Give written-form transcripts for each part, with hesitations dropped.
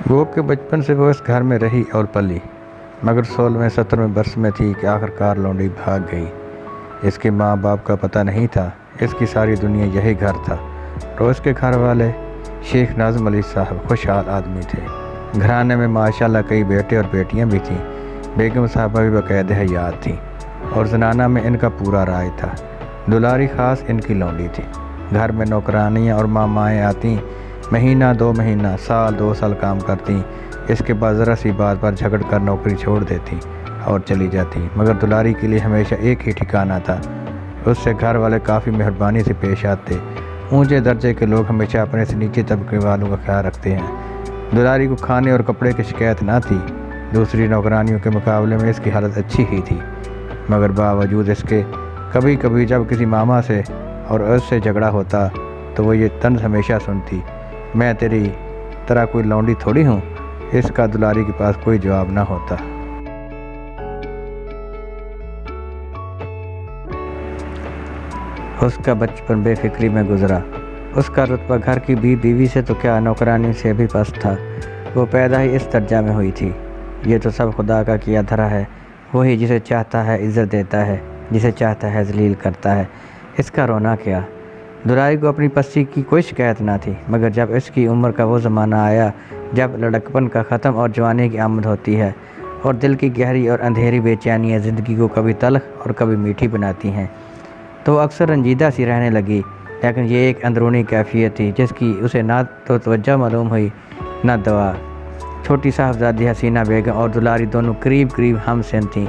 वो कि बचपन से वो इस घर में रही और पली, मगर 16वें-17वें वर्ष में थी कि आखिरकार लौंडी भाग गई। इसके माँ बाप का पता नहीं था, इसकी सारी दुनिया यही घर था। रोज़ के घर वाले शेख नाज़म अली साहब खुशहाल आदमी थे। घराने में माशाल्लाह कई बेटे और बेटियां भी थीं। बेगम साहबा भी बाकायदा हयात थी और जनाना में इनका पूरा राज था। दुलारी ख़ास इनकी लौंडी थी। घर में नौकरानियाँ और मामाएँ आती, महीना 2 महीना, साल 2 साल काम करती, इसके बाद ज़रा सी बात पर झगड़ कर नौकरी छोड़ देती और चली जाती। मगर दुलारी के लिए हमेशा एक ही ठिकाना था। उससे घर वाले काफ़ी मेहरबानी से पेश आते। ऊंचे दर्जे के लोग हमेशा अपने से नीचे तबके वालों का ख्याल रखते हैं। दुलारी को खाने और कपड़े की शिकायत ना थी। दूसरी नौकरानियों के मुकाबले में इसकी हालत अच्छी ही थी, मगर बावजूद इसके कभी कभी जब किसी मामा से और उससे झगड़ा होता तो वो ये तंज हमेशा सुनती, मैं तेरी तरह कोई लौंडी थोड़ी हूँ। इसका दुलारी के पास कोई जवाब ना होता। उसका बचपन बेफिक्री में गुजरा। उसका रुतबा घर की बीवी से तो क्या, नौकरानी से भी पस्त था। वो पैदा ही इस दर्जा में हुई थी। ये तो सब खुदा का किया धरा है। वही जिसे चाहता है इज़्ज़त देता है, जिसे चाहता है जलील करता है। इसका रोना क्या। दुलारी को अपनी पस्ती की कोई शिकायत ना थी, मगर जब इसकी उम्र का वो ज़माना आया जब लड़कपन का ख़त्म और जवानी की आमद होती है और दिल की गहरी और अंधेरी बेचैनियाँ ज़िंदगी को कभी तल्ख और कभी मीठी बनाती हैं, तो अक्सर रंजीदा सी रहने लगी। लेकिन ये एक अंदरूनी कैफियत थी जिसकी उसे ना तो तवज्जो मालूम हुई ना दवा। छोटी साहबजादी हसीना बेगम और दुलारी दोनों करीब करीब हम सिन थीं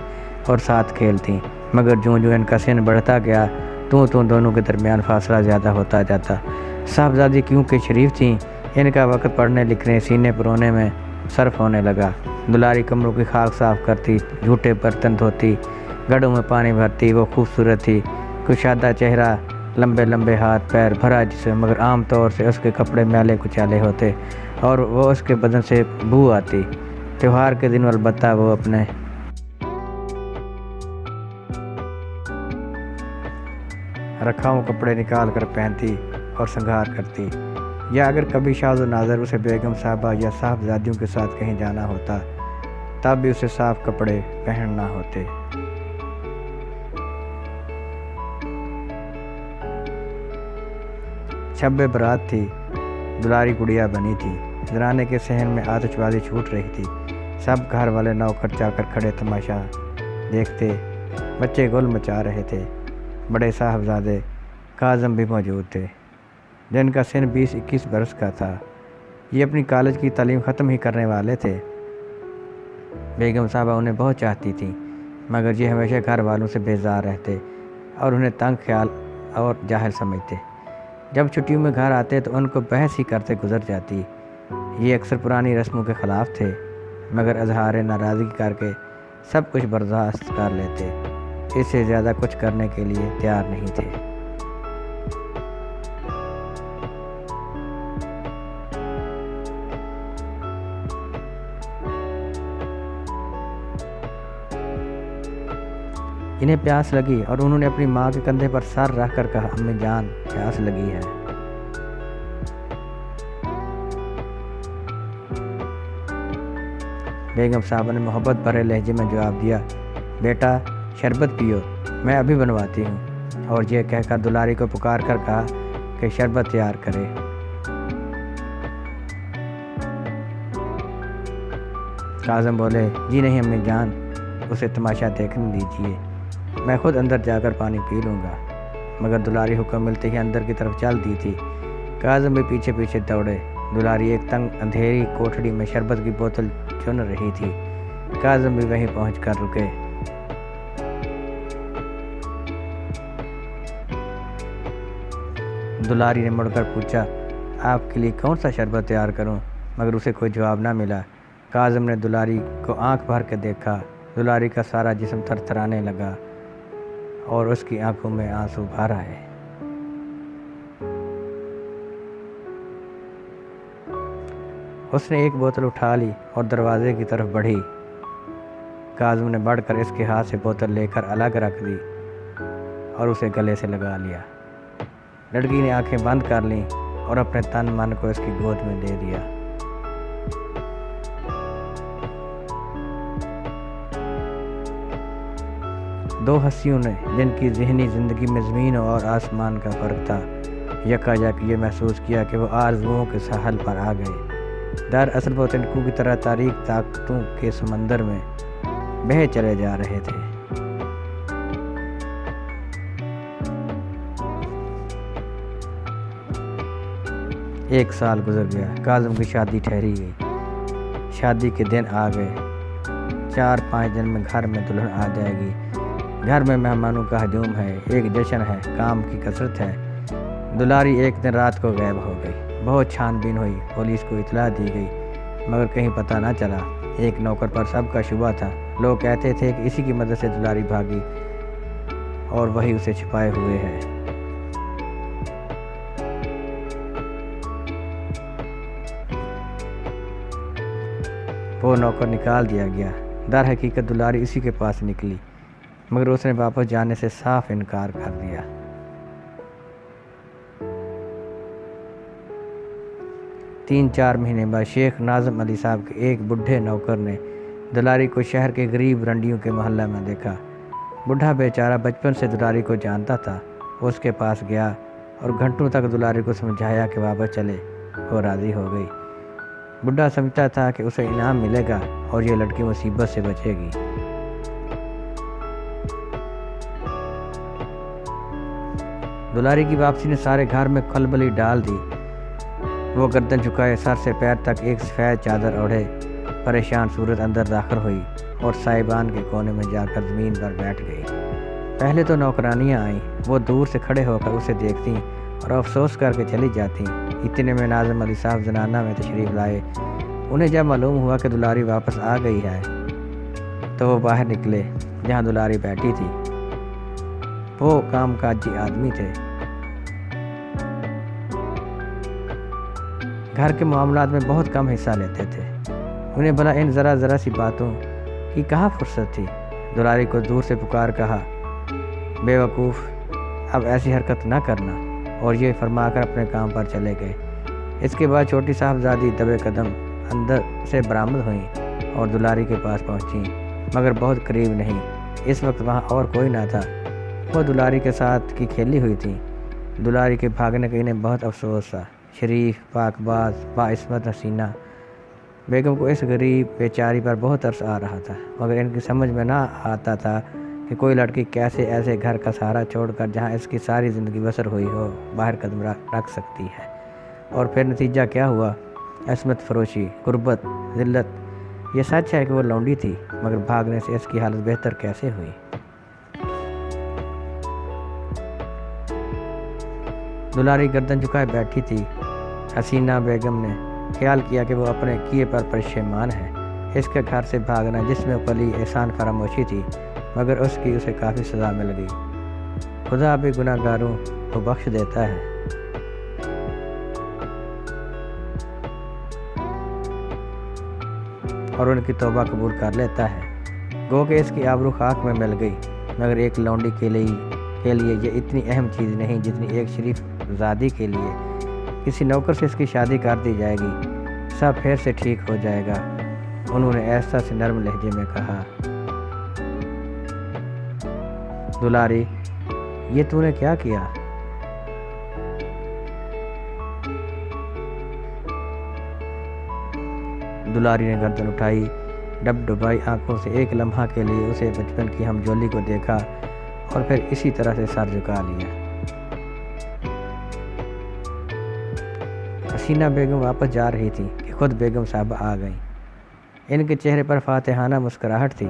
और साथ खेलती, मगर जो इनका सिन बढ़ता गया तो दोनों के दरमियान फासला ज़्यादा होता जाता। साहबजादी क्योंकि शरीफ थीं, इनका वक्त पढ़ने लिखने सीने परोने में सर्फ होने लगा। दुलारी कमरों की खाक साफ़ करती, झूठे बर्तन धोती, गढ़ों में पानी भरती। वो खूबसूरत थी, कुशादा चेहरा, लंबे लंबे हाथ पैर, भरा जिस्म, मगर आम तौर से उसके कपड़े मैले कुचाले होते और वो उसके बदन से बू आती। त्यौहार के दिन अलबत्ता वो अपने रखाऊ कपड़े निकाल कर पहनती और श्रृंगार करती, या अगर कभी शाज़ नाज़र उसे बेगम साहबा या साहबजादियों के साथ कहीं जाना होता तब भी उसे साफ़ कपड़े पहनना होते। शब बरात थी, दुलारी गुड़िया बनी थी। जनाने के सहन में आतिशबाजी छूट रही थी। सब घर वाले नौकर चाकर खड़े तमाशा देखते। बच्चे गुल मचा रहे थे। बड़े साहबजादे काज़म भी मौजूद थे, जिनका सिन 20-21 बरस का था। ये अपनी कॉलेज की तालीम ख़त्म ही करने वाले थे। बेगम साहबा उन्हें बहुत चाहती थी, मगर ये हमेशा घर वालों से बेजार रहते और उन्हें तंग ख्याल और जाहिल समझते। जब छुट्टियों में घर आते तो उनको बहस ही करते गुजर जाती। ये अक्सर पुरानी रस्मों के ख़िलाफ़ थे, मगर इज़हार नाराज़गी करके सब कुछ बर्दाश्त कर लेते। इससे ज़्यादा कुछ करने के लिए तैयार नहीं थे। इन्हें प्यास लगी और उन्होंने अपनी माँ के कंधे पर सर रख कर कहा, अम्मी जान प्यास लगी है। बेगम साहबा ने मोहब्बत भरे लहजे में जवाब दिया, बेटा शरबत पियो, मैं अभी बनवाती हूँ। और यह कहकर दुलारी को पुकार कर कहा कि शरबत तैयार करे। काज़म बोले, जी नहीं अम्मी जान, उसे तमाशा देखने दीजिए, मैं खुद अंदर जाकर पानी पी लूँगा। मगर दुलारी हुक्म मिलते ही अंदर की तरफ चल दी थी। काज़म भी पीछे पीछे दौड़े। दुलारी एक तंग अंधेरी कोठड़ी में शरबत की बोतल चुन रही थी। काज़म भी वहीं पहुँच कर रुके। दुलारी ने मुड़कर पूछा, आपके लिए कौन सा शरबत तैयार करूं? मगर उसे कोई जवाब ना मिला। काज़म ने दुलारी को आंख भर के देखा। दुलारी का सारा जिस्म थरथराने लगा और उसकी आंखों में आंसू भर आए। उसने एक बोतल उठा ली और दरवाजे की तरफ बढ़ी। काज़म ने बढ़कर इसके हाथ से बोतल लेकर अलग रख दी और उसे गले से लगा लिया। लड़की ने आंखें बंद कर लीं और अपने तन मन को इसकी गोद में दे दिया। दो हस्तियों ने जिनकी ज़हनी ज़िंदगी में ज़मीन और आसमान का फ़र्क था, यकायक ये महसूस किया कि वो आरज़ुओं के साहल पर आ गए। दरअसल वो तिनकों की तरह तारीक ताकतों के समंदर में बह चले जा रहे थे। एक साल गुजर गया। काज़म की शादी ठहरी गई। शादी के दिन आ गए। 4-5 दिन में घर में दुल्हन आ जाएगी। घर में मेहमानों का हजूम है, एक जश्न है, काम की कसरत है। दुलारी एक दिन रात को गायब हो गई। बहुत छानबीन हुई, पुलिस को इतला दी गई, मगर कहीं पता ना चला। एक नौकर पर सबका शुबा था। लोग कहते थे कि इसी की मदद से दुलारी भागी और वही उसे छिपाए हुए है। वो नौकर निकाल दिया गया। दर हकीकत दुलारी इसी के पास निकली, मगर उसने वापस जाने से साफ इनकार कर दिया। तीन 4 महीने बाद शेख नाज़म अली साहब के एक बुढ़े नौकर ने दुलारी को शहर के गरीब रंडियों के मोहल्ले में देखा। बुढ़ा बेचारा बचपन से दुलारी को जानता था। उसके पास गया और घंटों तक दुलारी को समझाया कि वापस चले। वो राज़ी हो गई। बुढ़ा समझता था कि उसे इनाम मिलेगा और ये लड़की मुसीबत से बचेगी। दुलारी की वापसी ने सारे घर में खलबली डाल दी। वो गर्दन झुकाए सर से पैर तक एक सफ़ेद चादर ओढ़े परेशान सूरत अंदर दाखिल हुई और साहिबान के कोने में जाकर ज़मीन पर बैठ गई। पहले तो नौकरानियाँ आईं। वो दूर से खड़े होकर उसे देखती और अफसोस करके चली जाती। इतने में नाज़म अली साहब जनाना में तशरीफ़ लाए। उन्हें जब मालूम हुआ कि दुलारी वापस आ गई है तो वो बाहर निकले जहाँ दुलारी बैठी थी। वो कामकाजी आदमी थे। घर के मामलात में बहुत कम हिस्सा लेते थे। उन्हें भला इन ज़रा सी बातों की कहाँ फुर्सत थी। दुलारी को दूर से पुकार कहा, बेवकूफ़, अब ऐसी हरकत ना करना, और ये फरमाकर अपने काम पर चले गए। इसके बाद छोटी साहबजादी दबे कदम अंदर से बरामद हुई और दुलारी के पास पहुंची, मगर बहुत करीब नहीं। इस वक्त वहां और कोई ना था। वो दुलारी के साथ की खेली हुई थी। दुलारी के भागने का इन्हें बहुत अफसोस था। शरीफ, पाकबाज, बाइस्मत हसीना बेगम को इस गरीब बेचारी पर बहुत तरस आ रहा था, मगर इनकी समझ में ना आता था कि कोई लड़की कैसे ऐसे घर का सहारा छोड़कर जहां इसकी सारी ज़िंदगी बसर हुई हो बाहर कदम रख सकती है। और फिर नतीजा क्या हुआ? असमत फरोशी, गुर्बत, ज़िल्लत। ये सच है कि वो लौंडी थी, मगर भागने से इसकी हालत बेहतर कैसे हुई? दुलारी गर्दन झुकाए बैठी थी। हसीना बेगम ने ख्याल किया कि वो अपने किए पर परेशान है। इसके घर से भागना जिसमें पली एहसान फरामोशी थी, मगर उसकी उसे काफ़ी सज़ा मिल गई। खुदा भी गुनाहगारों को बख्श देता है। और उनकी तौबा कबूल कर लेता है। गो कि इसकी आबरू खाक में मिल गई, मगर एक लौंडी के लिए ये इतनी अहम चीज़ नहीं जितनी एक शरीफ ज़ादी के लिए। किसी नौकर से इसकी शादी कर दी जाएगी, सब फिर से ठीक हो जाएगा, उन्होंने ऐसा से नर्म लहजे में कहा। दुलारी, ये तूने क्या किया? दुलारी ने गर्दन उठाई, डबडबाई आंखों से एक लम्हा के लिए उसे बचपन की हमजोली को देखा और फिर इसी तरह से सर झुका लिया। हसीना बेगम वापस जा रही थी कि खुद बेगम साहबा आ गईं। इनके चेहरे पर फातिहाना मुस्कुराहट थी।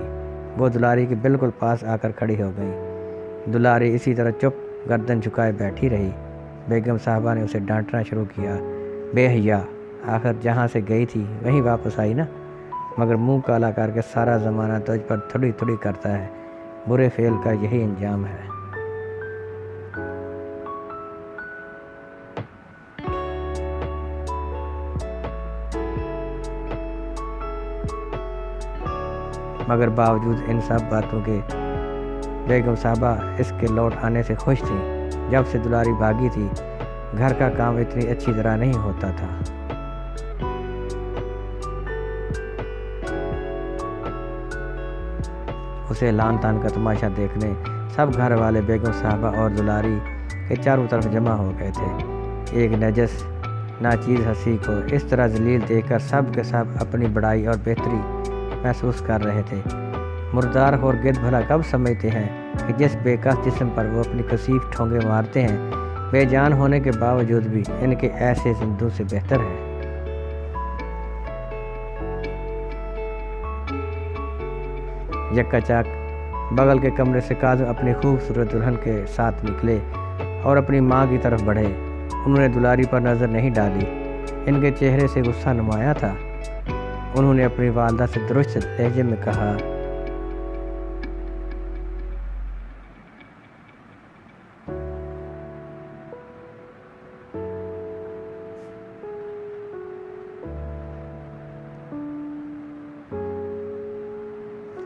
वो दुलारी के बिल्कुल पास आकर खड़ी हो गई। दुलारी इसी तरह चुप गर्दन झुकाए बैठी रही। बेगम साहबा ने उसे डांटना शुरू किया, बेहया, आखिर जहाँ से गई थी वहीं वापस आई ना, मगर मुंह काला करके सारा ज़माना तुझ पर थोड़ी थोड़ी करता है। बुरे फेल का यही अंजाम है। मगर बावजूद इन सब बातों के बेगम साहबा इसके लौट आने से खुश थी। जब से दुलारी भागी थी, घर का काम इतनी अच्छी तरह नहीं होता था। उसे लान तान का तमाशा देखने सब घर वाले बेगम साहबा और दुलारी के चारों तरफ जमा हो गए थे। एक नजस नाचीज़ हंसी को इस तरह जलील देखकर सब के सब अपनी बड़ाई और बेहतरी महसूस कर रहे थे। मुर्दार और गिद्ध भला कब समझते हैं कि जिस बेकस जिस्म पर वो अपनी कसीफ ठोंगे मारते हैं, बेजान होने के बावजूद भी इनके ऐसे जिंदों से बेहतर है। यक्काचक बगल के कमरे से काज़िम अपनी खूबसूरत दुल्हन के साथ निकले और अपनी माँ की तरफ बढ़े। उन्होंने दुलारी पर नज़र नहीं डाली, इनके चेहरे से गुस्सा नुमाया था। उन्होंने अपनी वालदा से दुरुस्त लहजे में कहा,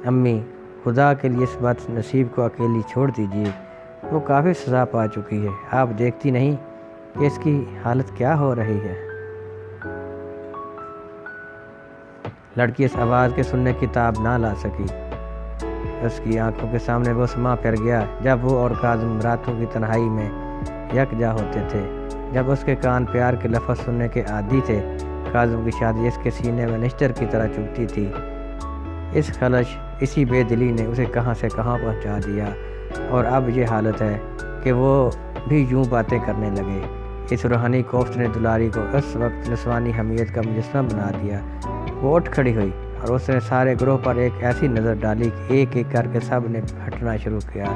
अम्मी, खुदा के लिए इस बात नसीब को अकेली छोड़ दीजिए। वो काफ़ी सज़ा पा चुकी है। आप देखती नहीं कि इसकी हालत क्या हो रही है। लड़की इस आवाज़ के सुनने की ताब ना ला सकी। उसकी आंखों के सामने वो समा फिर गया जब वो और काज़िम रातों की तन्हाई में यकजा होते थे। जब उसके कान प्यार के लफ्ज़ सुनने के आदी थे, काज़िम की शादी इसके सीने में निश्चर की तरह चुभती थी। इस खलश, इसी बेदिली ने उसे कहाँ से कहाँ पहुँचा दिया और अब ये हालत है कि वो भी यूं बातें करने लगे। इस रूहानी कोफ्त ने दुलारी को उस वक्त नस्वानी हमीयत का मुजस्समा बना दिया। वो उठ खड़ी हुई और उसने सारे ग्रोह पर एक ऐसी नज़र डाली कि एक एक करके सब ने हटना शुरू किया,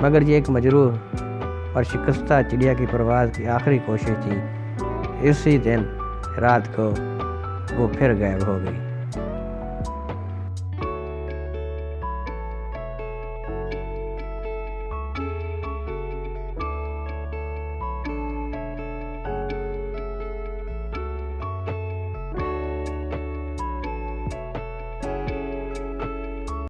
मगर ये एक मजरूह और शिकस्ता चिड़िया की परवाज़ की आखिरी कोशिश थी। इसी दिन रात को वो फिर गायब हो गई।